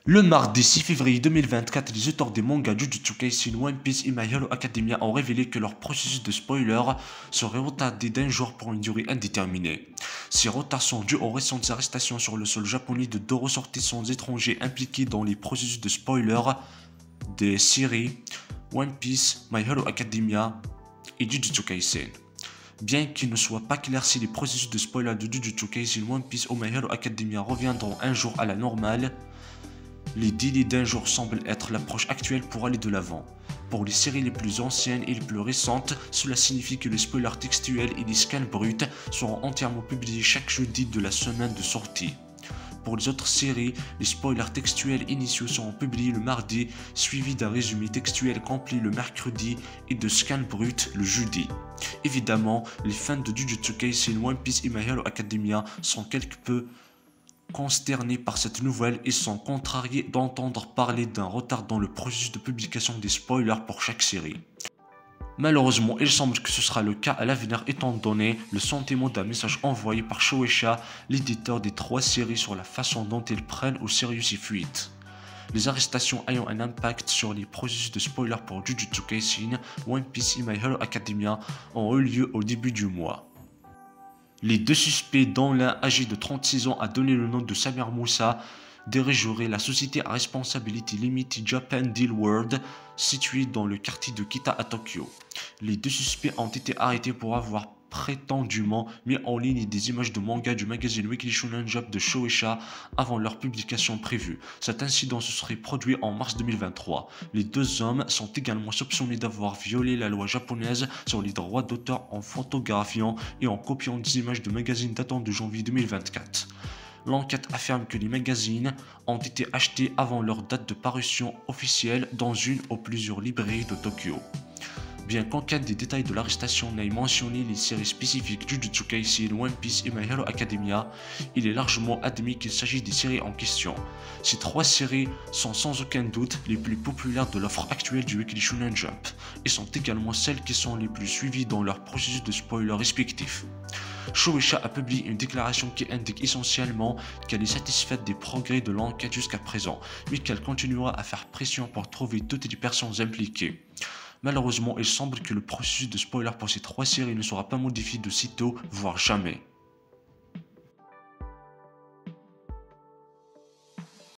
Le mardi 6 février 2024, les auteurs des mangas Jujutsu Kaisen, One Piece et My Hero Academia ont révélé que leur processus de spoiler serait retardé d'un jour pour une durée indéterminée. Ces retards sont dus aux récentes arrestations sur le sol japonais de deux ressortissants étrangers impliqués dans les processus de spoiler des séries One Piece, My Hero Academia et Jujutsu Kaisen. Bien qu'il ne soit pas clair si les processus de spoiler de Jujutsu Kaisen, One Piece ou My Hero Academia reviendront un jour à la normale, les délais d'un jour semblent être l'approche actuelle pour aller de l'avant. Pour les séries les plus anciennes et les plus récentes, cela signifie que les spoilers textuels et les scans bruts seront entièrement publiés chaque jeudi de la semaine de sortie. Pour les autres séries, les spoilers textuels initiaux seront publiés le mardi, suivis d'un résumé textuel complet le mercredi et de scans bruts le jeudi. Évidemment, les fans de Jujutsu Kaisen, One Piece et My Hero Academia sont quelque peu consternés par cette nouvelle et sont contrariés d'entendre parler d'un retard dans le processus de publication des spoilers pour chaque série. Malheureusement, il semble que ce sera le cas à l'avenir étant donné le sentiment d'un message envoyé par Shueisha, l'éditeur des trois séries, sur la façon dont ils prennent au sérieux ces fuites. Les arrestations ayant un impact sur les processus de spoilers pour Jujutsu Kaisen, One Piece et My Hero Academia ont eu lieu au début du mois. Les deux suspects, dont l'un âgé de 36 ans a donné le nom de Samir Moussa, dirigerait la société à responsabilité limitée Japan Deal World, située dans le quartier de Kita à Tokyo. Les deux suspects ont été arrêtés pour avoir prétendument mis en ligne des images de manga du magazine Weekly Shonen Jump de Shueisha avant leur publication prévue. Cet incident se serait produit en mars 2023. Les deux hommes sont également soupçonnés d'avoir violé la loi japonaise sur les droits d'auteur en photographiant et en copiant des images de magazines datant de janvier 2024. L'enquête affirme que les magazines ont été achetés avant leur date de parution officielle dans une ou plusieurs librairies de Tokyo. Bien qu'aucun des détails de l'arrestation n'aille mentionné les séries spécifiques Jujutsu Kaisen, One Piece et My Hero Academia, il est largement admis qu'il s'agit des séries en question. Ces trois séries sont sans aucun doute les plus populaires de l'offre actuelle du Weekly Shonen Jump, et sont également celles qui sont les plus suivies dans leur processus de spoiler respectif. Shueisha a publié une déclaration qui indique essentiellement qu'elle est satisfaite des progrès de l'enquête jusqu'à présent, mais qu'elle continuera à faire pression pour trouver toutes les personnes impliquées. Malheureusement, il semble que le processus de spoiler pour ces trois séries ne sera pas modifié de sitôt, voire jamais.